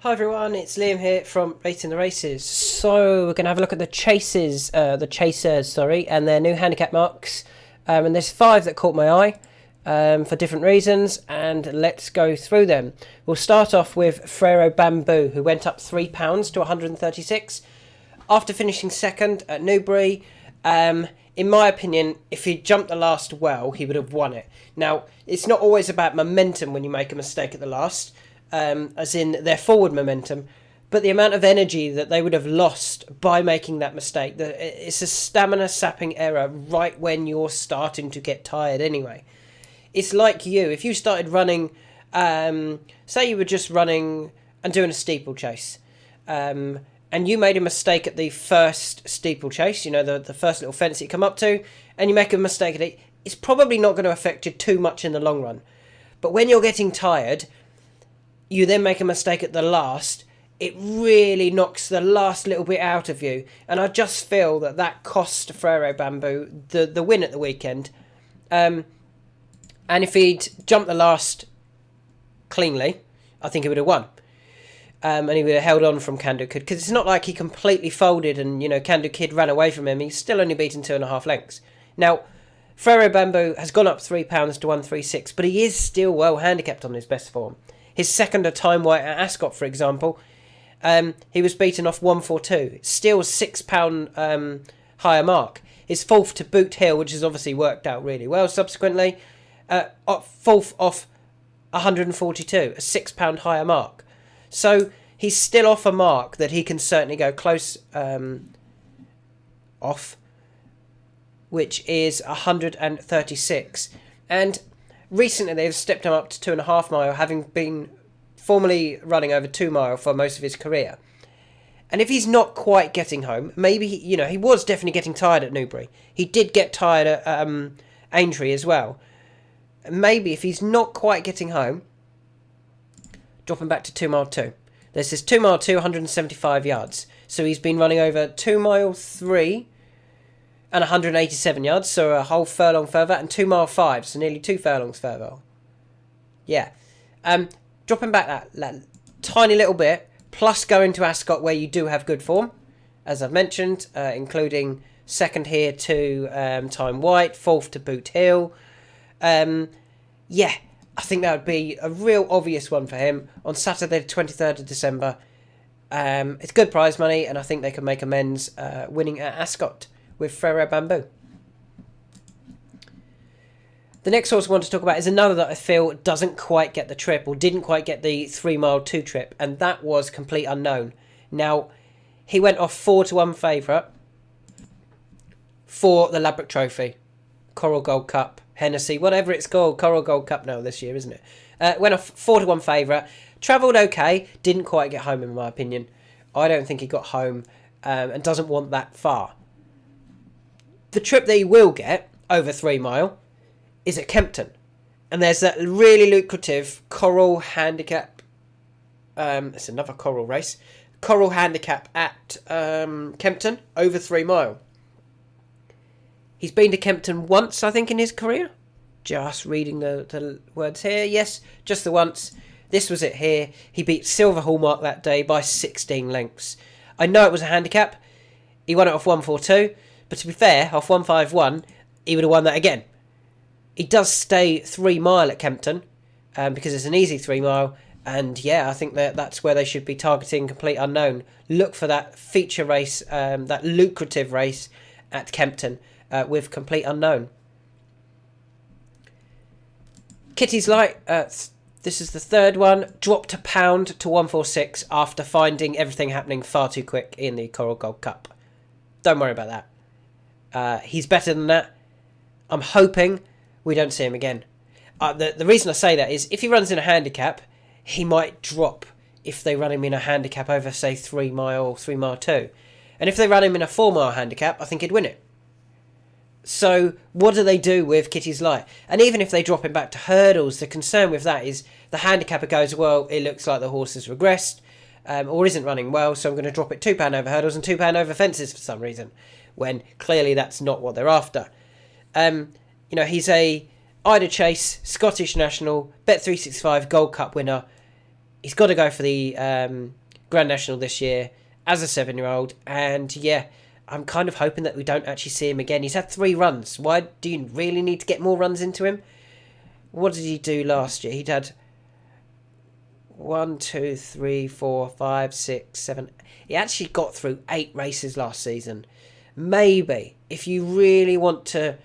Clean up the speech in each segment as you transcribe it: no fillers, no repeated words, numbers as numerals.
Hi everyone, it's Liam here from Rating the Races. So we're going to have a look at the Chasers, and their new handicap marks. And there's 5 that caught my eye for different reasons, and let's go through them. We'll start off with Frero Bamboo, who went up £3 to 136 after finishing second at Newbury. In my opinion, if he jumped the last well, he would have won it. Now, it's not always about momentum when you make a mistake at the last. As in their forward momentum, but the amount of energy that they would have lost by making that mistake. It's a stamina sapping error right when you're starting to get tired anyway. It's like if you started running, say you were just running and doing a steeplechase, and you made a mistake at the first steeplechase, the first little fence that you come up to, and you make a mistake at it, it's probably not going to affect you too much in the long run. But when you're getting tired, you then make a mistake at the last, it really knocks the last little bit out of you. And I just feel that cost Frero Bamboo the win at the weekend. And if he'd jumped the last cleanly, I think he would have won. And he would have held on from Can Do Kid, because it's not like he completely folded and, Can Do Kid ran away from him. He's still only beaten 2.5 lengths. Now, Frero Bamboo has gone up £3 to 136, but he is still well handicapped on his best form. His second at Time White at Ascot, for example, he was beaten off 142. Still £6 higher mark. His fourth to Boot Hill, which has obviously worked out really well subsequently, fourth off 142, a £6 higher mark. So he's still off a mark that he can certainly go close off, which is 136. And recently, they've stepped him up to 2.5 mile, having been formerly running over 2 mile for most of his career. And if he's not quite getting home, maybe he was definitely getting tired at Newbury. He did get tired at Aintree as well. Maybe if he's not quite getting home, drop him back to 2 mile 2. This is 2 mile 2, 175 yards. So he's been running over 2 mile 3. And 187 yards, so a whole furlong further, and 2 mile 5, so nearly 2 furlongs further. Yeah. Dropping back that tiny little bit, plus going to Ascot where you do have good form, as I've mentioned, including second here to Time White, fourth to Boot Hill. I think that would be a real obvious one for him on Saturday the 23rd of December. It's good prize money, and I think they can make amends winning at Ascot with Frero Bamboo. The next horse I want to talk about is another that I feel doesn't quite get the trip, or didn't quite get the 3 mile 2 trip, and that was Complete Unknown. Now, he went off 4 to 1 favourite for the Ladbroke Trophy, Coral Gold Cup, Hennessy, whatever it's called, Coral Gold Cup now this year, isn't it? Went off 4 to 1 favourite, travelled okay, didn't quite get home in my opinion. I don't think he got home and doesn't want that far. The trip that he will get over 3 mile is at Kempton, and there's that really lucrative Coral Handicap. It's another Coral race. Coral Handicap at Kempton over 3 mile. He's been to Kempton once, I think, in his career. Just reading the words here. Yes, just the once. This was it here. He beat Silver Hallmark that day by 16 lengths. I know it was a handicap. He won it off 142. But to be fair, off 151, he would have won that again. He does stay 3 mile at Kempton because it's an easy 3 mile. And yeah, I think that's where they should be targeting Complete Unknown. Look for that feature race, that lucrative race at Kempton with Complete Unknown. Kitty's Light, this is the third one, dropped £1 to 146 after finding everything happening far too quick in the Coral Gold Cup. Don't worry about that. He's better than that. I'm hoping we don't see him again. The reason I say that is if he runs in a handicap, he might drop if they run him in a handicap over, say, 3 mile 2. And if they run him in a 4 mile handicap, I think he'd win it. So what do they do with Kitty's Light? And even if they drop him back to hurdles, the concern with that is the handicapper goes, well, it looks like the horse has regressed or isn't running well, so I'm going to drop it £2 over hurdles and £2 over fences for some reason, when clearly that's not what they're after. He's a Ida Chase, Scottish National, Bet365 Gold Cup winner. he's got to go for the Grand National this year as a 7-year-old. And yeah, I'm kind of hoping that we don't actually see him again. He's had 3 runs. Why do you really need to get more runs into him? What did he do last year? He'd had 1, 2, 3, 4, 5, 6, 7. He actually got through 8 races last season. Maybe, if you really want to,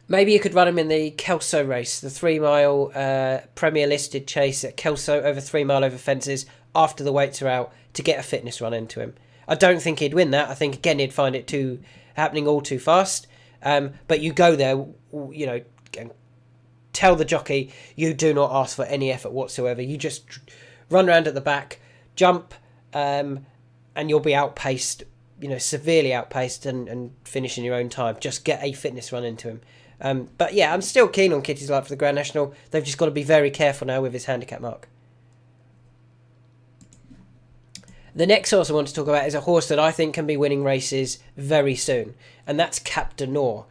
maybe you could run him in the Kelso race, the 3-mile Premier listed chase at Kelso over 3 mile over fences after the weights are out to get a fitness run into him. I don't think he'd win that. I think, again, he'd find it happening all too fast. But you go there, you know, and tell the jockey you do not ask for any effort whatsoever. You just run around at the back, jump, and you'll be outpaced, you know, severely outpaced and finish in your own time. Just get a fitness run into him. But yeah, I'm still keen on Kitty's Light for the Grand National. They've just got to be very careful now with his handicap mark. The next horse I want to talk about is a horse that I think can be winning races very soon, and that's Captain Nor.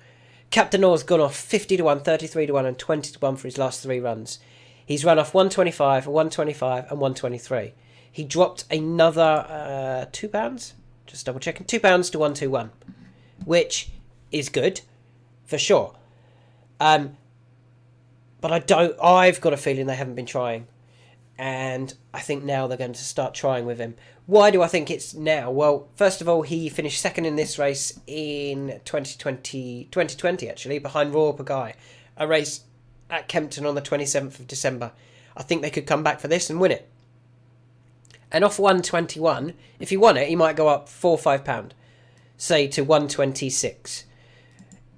Captain Nor's gone off 50 to 1, 33 to 1, and 20 to 1 for his last 3 runs. He's run off 125, 125, and 123. He dropped another £2, just double checking, £2 to 121, which is good for sure. But I've got a feeling they haven't been trying. And I think now they're going to start trying with him. Why do I think it's now? Well, first of all, he finished second in this race in 2020 actually, behind Royal Pagaille, a race at Kempton on the 27th of December. I think they could come back for this and win it. And off 121, if he won it, he might go up £4 or £5, say to 126.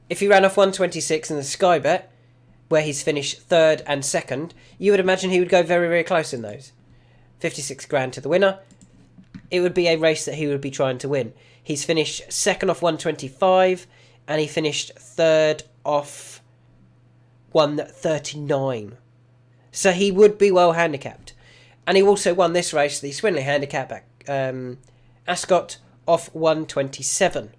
If he ran off 126 in the Sky Bet, where he's finished 3rd and 2nd, you would imagine he would go very, very close in those. 56 grand to the winner. It would be a race that he would be trying to win. He's finished 2nd off 125, and he finished 3rd off 139. So he would be well handicapped. And he also won this race, the Swinley Handicap at Ascot, off 127.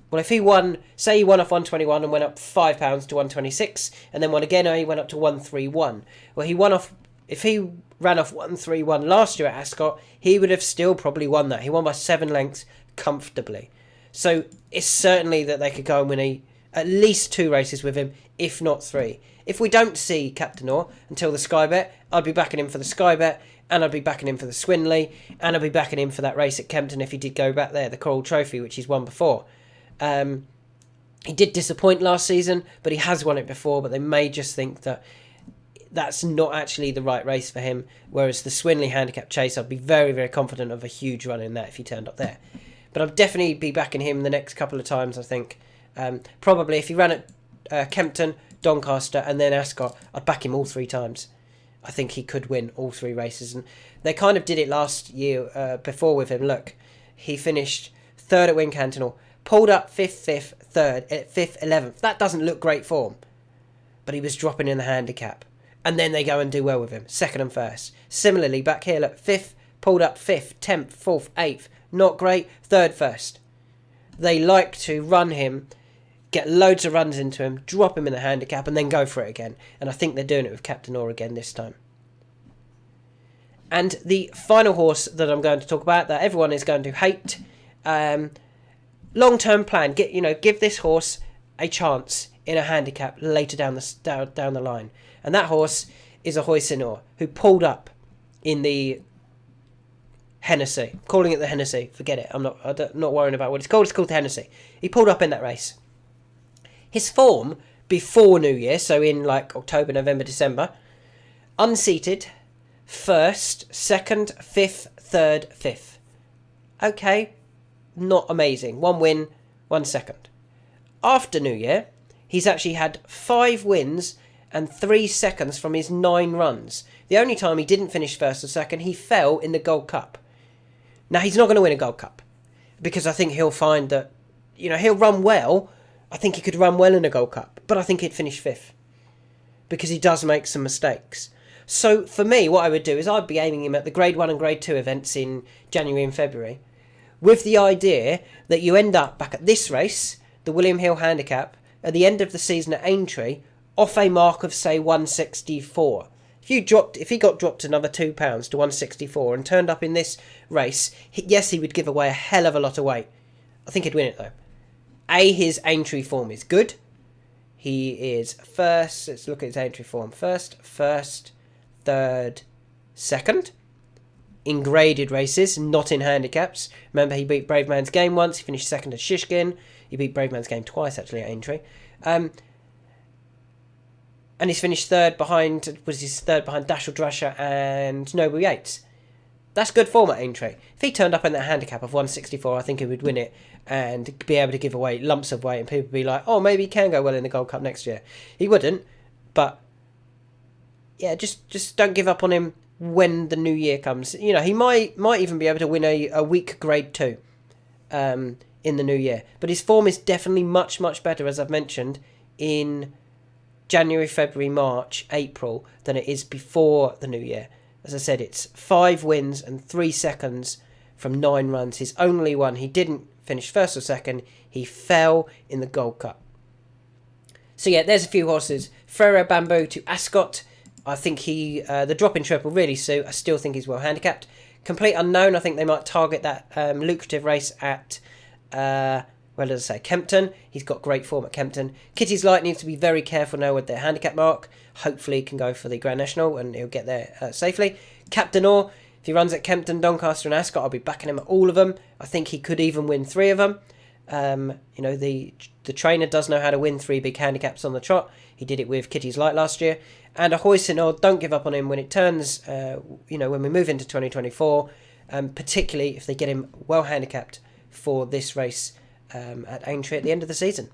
Well, if he won, say he won off 121 and went up £5 to 126, and then won again, he went up to 131. Well, if he ran off 131 last year at Ascot, he would have still probably won that. He won by 7 lengths comfortably. So it's certainly that they could go and win at least 2 races with him, if not 3. If we don't see Captain Nor until the Sky Bet, I'd be backing him for the Sky Bet, and I'd be backing him for the Swinley, and I'd be backing him for that race at Kempton if he did go back there, the Coral Trophy, which he's won before. He did disappoint last season, but he has won it before, but they may just think that that's not actually the right race for him, whereas the Swinley Handicap Chase, I'd be very, very confident of a huge run in that if he turned up there. But I'd definitely be backing him the next couple of times, I think. Probably if he ran at Kempton, Doncaster, and then Ascot, I'd back him all 3 times. I think he could win all 3 races, and they kind of did it last year before with him. Look, he finished 3rd at Wincantonal, pulled up 5th, 3rd, 5th, 11th. That doesn't look great form. But he was dropping in the handicap. And then they go and do well with him. 2nd and 1st. Similarly, back here, look, 5th, pulled up 5th, 10th, 4th, 8th. Not great. 3rd, 1st. They like to run him, get loads of runs into him, drop him in the handicap, and then go for it again. And I think they're doing it with Captain Nor again this time. And the final horse that I'm going to talk about, that everyone is going to hate, long-term plan, give this horse a chance in a handicap later down the line. And that horse is a Hoisinor, who pulled up in the Hennessy. I'm calling it the Hennessy. Forget it. I'm not worrying about what it's called. It's called the Hennessy. He pulled up in that race. His form before New Year, so in like October, November, December, unseated, 1st, 2nd, 5th, 3rd, 5th. Okay, not amazing. 1 win, 1 second. After New Year, he's actually had 5 wins and 3 seconds from his 9 runs. The only time he didn't finish 1st or 2nd, he fell in the Gold Cup. Now, he's not going to win a Gold Cup, because I think he'll find that, he'll run well. I think he could run well in a Gold Cup, but I think he'd finish 5th, because he does make some mistakes. So, for me, what I would do is I'd be aiming him at the Grade 1 and Grade 2 events in January and February, with the idea that you end up back at this race, the William Hill Handicap, at the end of the season at Aintree, off a mark of, say, 164. If he got dropped another £2 to 164 and turned up in this race, yes, he would give away a hell of a lot of weight. I think he'd win it though. His Aintree form is good. He is first. Let's look at his Aintree form. First, third, second. In graded races, not in handicaps. Remember, he beat Brave Man's Game once. He finished second at Shishkin. He beat Brave Man's Game twice, actually, at Aintree. And he's finished third behind Dashel Drasher and Noble Yates. That's good form at Aintree. If he turned up in that handicap of 164, I think he would win it and be able to give away lumps of weight, and people would be like, oh, maybe he can go well in the Gold Cup next year. He wouldn't, but yeah, just don't give up on him when the new year comes. You know, he might even be able to win a weak grade 2 in the new year. But his form is definitely much, much better, as I've mentioned, in January, February, March, April than it is before the new year. As I said, it's 5 wins and 3 seconds from 9 runs. His only one, he didn't finish first or second. He fell in the Gold Cup. So yeah, there's a few horses. Frero Bamboo to Ascot. I think the drop in treble really suit. I still think he's well handicapped. Complete Unknown, I think they might target that lucrative race at, Kempton. He's got great form at Kempton. Kitty's Light needs to be very careful now with their handicap mark. Hopefully he can go for the Grand National and he'll get there safely. Captain Orr, if he runs at Kempton, Doncaster and Ascot, I'll be backing him at all of them. I think he could even win 3 of them. The trainer does know how to win 3 big handicaps on the trot. He did it with Kitty's Light last year. And a Hoisin, don't give up on him when it turns, when we move into 2024, particularly if they get him well handicapped for this race at Aintree at the end of the season.